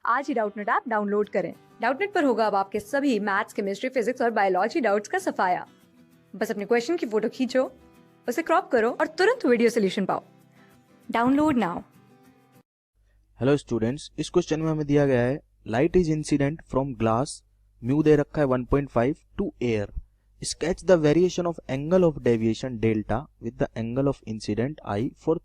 आज ही Doubtnut app download करें। Doubtnut पर होगा अब आपके सभी मैथ्स, केमिस्ट्री, फिजिक्स और बायोलॉजी डाउट्स का सफाया। बस अपने क्वेश्चन की फोटो खींचो, उसे क्रॉप करो और तुरंत वीडियो सोल्यूशन पाओ। Download now. हेलो स्टूडेंट्स, इस क्वेश्चन में हमें दिया गया है light is incident from glass, mu दे रखा है 1.5 to air. Sketch the variation of angle of deviation delta with the angle of incident I for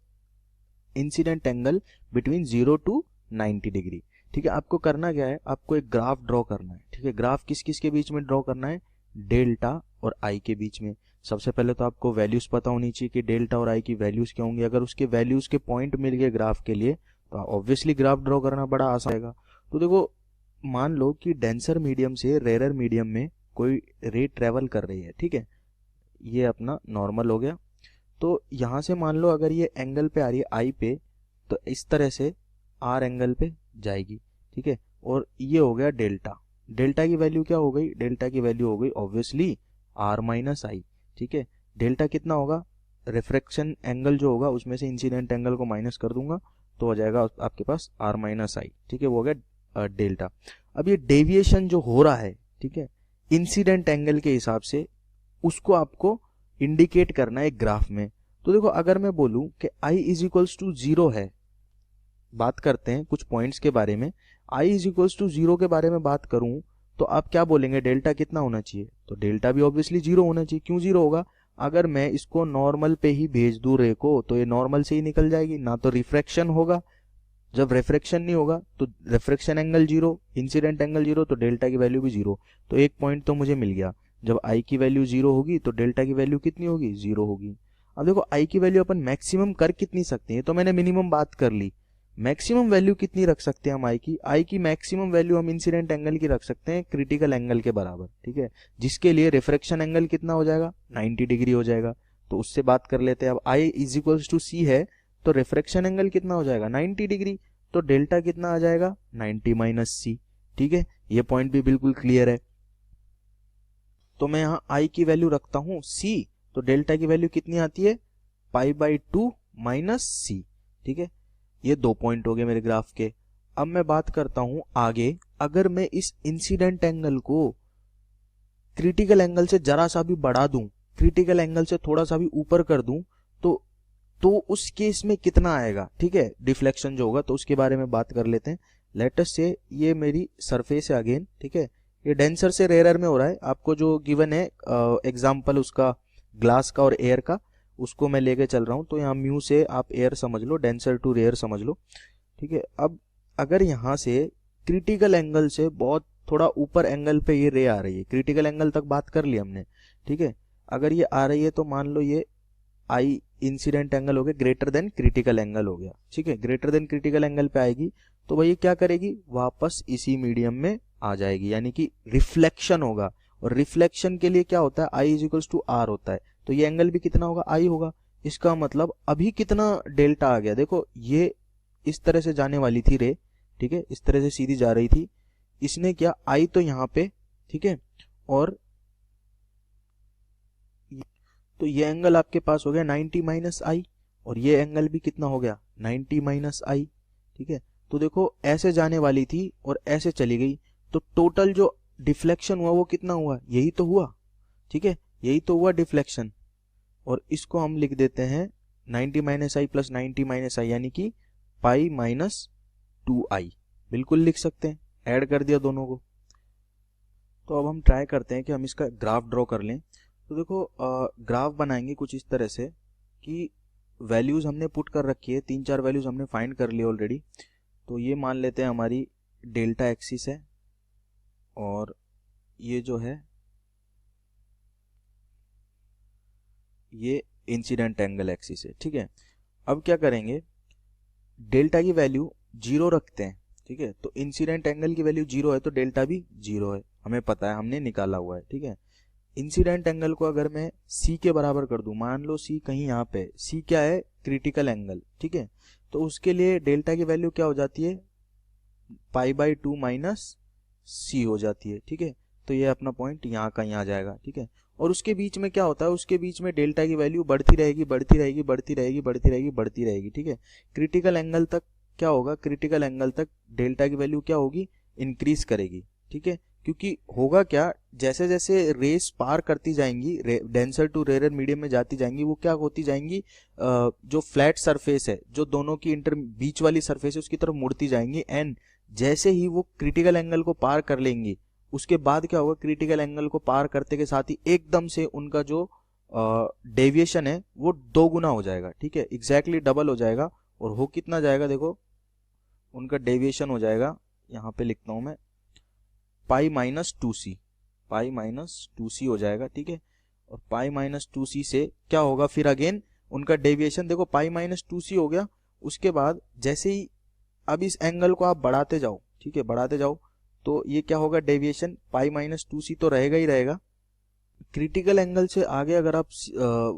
incident angle between 0 to 90 degree. ठीक है, आपको करना क्या है, आपको एक ग्राफ ड्रॉ करना है। ठीक है, ग्राफ किस किस के बीच में ड्रॉ करना है, डेल्टा और आई के बीच में। सबसे पहले तो आपको वैल्यूज पता होनी चाहिए कि डेल्टा और आई की वैल्यूज क्या होंगी। अगर उसके वैल्यूज के पॉइंट मिल गए ग्राफ के लिए तो ऑब्वियसली ग्राफ ड्रॉ करना बड़ा आसान रहेगा। तो देखो, मान लो कि डेंसर मीडियम से रेयर मीडियम में कोई रे ट्रेवल कर रही है। ठीक है, ये अपना नॉर्मल हो गया। तो यहाँ से मान लो अगर ये एंगल पे आ रही है आई पे, तो इस तरह से आर एंगल पे जाएगी। ठीक है, और ये हो गया डेल्टा। डेल्टा की वैल्यू क्या हो गई, डेल्टा की वैल्यू हो गई ऑब्वियसली आर माइनस आई। ठीक है, डेल्टा कितना होगा, रिफ्रैक्शन एंगल जो होगा उसमें से इंसिडेंट एंगल को माइनस कर दूंगा तो हो जाएगा आपके पास आर माइनस आई। ठीक है, वो हो गया डेल्टा। अब ये डेविएशन जो हो रहा है, ठीक है, इंसिडेंट एंगल के हिसाब से, उसको आपको इंडिकेट करना है ग्राफ में। तो देखो, अगर मैं बोलूं कि i इज इक्वल्स टू 0 है, बात करते हैं कुछ पॉइंट्स के बारे में। i इज इक्वल्स टू 0 के बारे में बात करूं तो आप क्या बोलेंगे, डेल्टा कितना होना चाहिए, तो डेल्टा भी ऑब्वियसली 0 होना चाहिए। क्यों 0 होगा, अगर मैं इसको नॉर्मल पे ही भेज दूं रे को तो ये नॉर्मल से ही निकल जाएगी, ना तो रिफ्रैक्शन होगा। जब रिफ्रैक्शन नहीं होगा तो रिफ्रैक्शन एंगल 0, इंसिडेंट एंगल 0, तो डेल्टा की वैल्यू भी 0। तो एक पॉइंट तो मुझे मिल गया। जब आई की वैल्यू 0 होगी तो डेल्टा की वैल्यू कितनी होगी, 0 होगी। अब देखो, आई की वैल्यू अपन मैक्सिमम कर कितनी सकते हैं, तो मैंने मिनिमम बात कर ली। मैक्सिमम वैल्यू कितनी रख सकते हैं हम आई की मैक्सिमम वैल्यू हम इंसिडेंट एंगल की रख सकते हैं क्रिटिकल एंगल के बराबर। ठीक है, जिसके लिए रिफ्रैक्शन एंगल कितना हो जाएगा, 90 डिग्री हो जाएगा। तो उससे बात कर लेते हैं। अब आई इज इक्वल्स टू सी है तो रिफ्रैक्शन एंगल कितना हो जाएगा, 90 डिग्री। तो डेल्टा कितना आ जाएगा, 90 माइनस सी। ठीक है, ये पॉइंट भी बिल्कुल क्लियर है। तो मैं यहाँ आई की वैल्यू रखता हूं सी, तो डेल्टा की वैल्यू कितनी आती है, π/2 माइनस सी। ठीक है, ये 2 पॉइंट हो गए मेरे ग्राफ के। अब मैं बात करता हूं आगे, अगर मैं इस इंसिडेंट एंगल को क्रिटिकल एंगल से जरा सा भी बढ़ा दूं, क्रिटिकल एंगल से थोड़ा सा भी ऊपर कर दूं, तो उस केस में कितना आएगा। ठीक है, डिफ्लेक्शन जो होगा, तो उसके बारे में बात कर लेते हैं। लेट अस से ये मेरी सरफेस है अगेन। ठीक है, ये डेंसर से रेयर में हो रहा है। आपको जो गिवन है एग्जांपल उसका ग्लास का और एयर का, उसको मैं लेके चल रहा हूं। तो यहाँ म्यू से आप एयर समझ लो, डेंसर टू रेयर समझ लो। ठीक है, अब अगर यहाँ से क्रिटिकल एंगल से बहुत थोड़ा ऊपर एंगल पे ये रे आ रही है, क्रिटिकल एंगल तक बात कर ली हमने। ठीक है, अगर ये आ रही है तो मान लो ये आई इंसिडेंट एंगल हो गया ग्रेटर देन क्रिटिकल एंगल हो गया। ठीक है, ग्रेटर देन क्रिटिकल एंगल पे आएगी तो वही क्या करेगी, वापस इसी मीडियम में आ जाएगी, यानी कि रिफ्लेक्शन होगा। और रिफ्लेक्शन के लिए क्या होता है, I is equals to are होता है। तो ये एंगल भी कितना होगा, आई होगा। इसका मतलब अभी कितना डेल्टा आ गया, देखो ये इस तरह से जाने वाली थी रे। ठीक है, इस तरह से सीधी जा रही थी, इसने क्या, आई तो यहाँ पे, ठीक है, और तो ये एंगल आपके पास हो गया 90 माइनस आई, और ये एंगल भी कितना हो गया, 90 माइनस आई। ठीक है, तो देखो ऐसे जाने वाली थी और ऐसे चली गई, तो टोटल जो डिफ्लेक्शन हुआ वो कितना हुआ, यही तो हुआ। ठीक है, यही तो हुआ डिफ्लेक्शन। और इसको हम लिख देते हैं 90 माइनस आई प्लस 90 माइनस आई, यानी कि पाई माइनस 2i, बिल्कुल लिख सकते हैं, ऐड कर दिया दोनों को। तो अब हम ट्राई करते हैं कि हम इसका ग्राफ ड्रॉ कर लें। तो देखो, ग्राफ बनाएंगे कुछ इस तरह से कि वैल्यूज हमने पुट कर रखी है, 3-4 वैल्यूज हमने फाइंड कर ली ऑलरेडी। तो ये मान लेते हैं हमारी डेल्टा एक्सिस है, और ये जो है ये इंसिडेंट एंगल एक्सिस है। ठीक है, अब क्या करेंगे, डेल्टा की वैल्यू 0 रखते हैं। ठीक है, तो इंसिडेंट एंगल की वैल्यू 0 है तो डेल्टा भी 0 है, हमें पता है, हमने निकाला हुआ है। ठीक है, इंसिडेंट एंगल को अगर मैं c के बराबर कर दूं, मान लो c कहीं यहाँ पे, c क्या है, क्रिटिकल एंगल। ठीक है, तो उसके लिए डेल्टा की वैल्यू क्या हो जाती है, π/2 माइनस c हो जाती है। ठीक है, तो ये अपना पॉइंट यहाँ का यहाँ आ जाएगा। ठीक है, और उसके बीच में क्या होता है, उसके बीच में डेल्टा की वैल्यू बढ़ती रहेगी, बढ़ती रहेगी, बढ़ती रहेगी, बढ़ती रहेगी, बढ़ती रहेगी। ठीक है, क्रिटिकल एंगल तक क्या होगा, क्रिटिकल एंगल तक डेल्टा की वैल्यू क्या होगी, इंक्रीज करेगी। ठीक है, क्योंकि होगा क्या, जैसे जैसे रेस पार करती जाएंगी, डेंसर टू रेयर मीडियम में जाती जाएंगी, वो क्या होती जाएंगी, जो फ्लैट सरफेस है, जो दोनों की बीच वाली सरफेस है, उसकी तरफ मुड़ती जाएंगी। एंड जैसे ही वो क्रिटिकल एंगल को पार कर लेंगी, उसके बाद क्या होगा, क्रिटिकल एंगल को पार करते के साथ ही एकदम से उनका जो डेविएशन है वो 2 गुना हो जाएगा। ठीक है, एग्जैक्टली डबल हो जाएगा। और हो कितना जाएगा, देखो उनका डेविएशन हो जाएगा, यहाँ पे लिखता हूं मैं, pi minus 2c, pi minus 2c हो जाएगा। ठीक है, और पाई माइनस 2c से क्या होगा, फिर अगेन उनका डेविएशन देखो पाई माइनस 2c हो गया। उसके बाद जैसे ही अब इस एंगल को आप बढ़ाते जाओ, ठीक है, बढ़ाते जाओ, तो ये क्या होगा, डेविएशन पाई माइनस 2c तो रहेगा ही रहेगा। क्रिटिकल एंगल से आगे अगर आप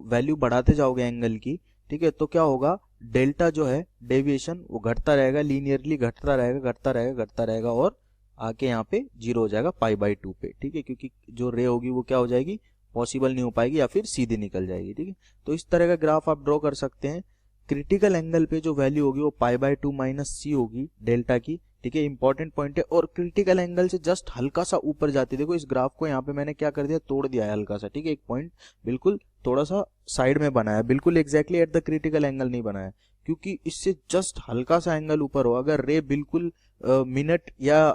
वैल्यू बढ़ाते जाओगे एंगल की, ठीक है, तो क्या होगा, डेल्टा जो है डेविएशन वो घटता रहेगा, लीनियरली घटता रहेगा, घटता रहेगा, घटता रहेगा, और आके यहाँ पे 0 हो जाएगा पाई बाई 2 पे। ठीक है, क्योंकि जो रे होगी वो क्या हो जाएगी, पॉसिबल नहीं हो पाएगी या फिर सीधी निकल जाएगी। ठीक है, तो इस तरह का ग्राफ आप ड्रॉ कर सकते हैं। क्रिटिकल एंगल पे जो वैल्यू होगी वो पाई बाई 2 माइनस सी होगी डेल्टा की। ठीक है, इंपॉर्टेंट पॉइंट है। और क्रिटिकल एंगल से जस्ट हल्का सा ऊपर जाती है, देखो इस ग्राफ को यहाँ पे मैंने क्या कर दिया, तोड़ दिया है हल्का सा। ठीक है, एक पॉइंट बिल्कुल थोड़ा सा साइड में बनाया, बिल्कुल exactly at the critical angle नहीं बनाया, क्योंकि इससे जस्ट हल्का सा एंगल ऊपर हो, अगर रे बिल्कुल मिनट या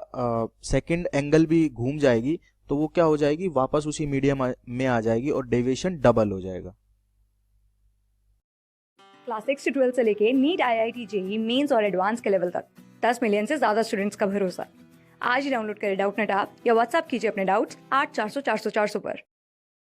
सेकंड एंगल भी घूम जाएगी तो वो क्या हो जाएगी, वापस उसी मीडियम में आ जाएगी और डेविएशन डबल हो जाएगा। क्लास 6 से 12 से लेके नीट, IIT, JEE मेंस और एडवांस के लेवल तक 10 मिलियन से ज्यादा स्टूडेंट्स का भरोसा। आज ही डाउनलोड करें डाउटनेट ऐप या व्हाट्सएप कीजिए अपने डाउट्स 8400 400 400 पर।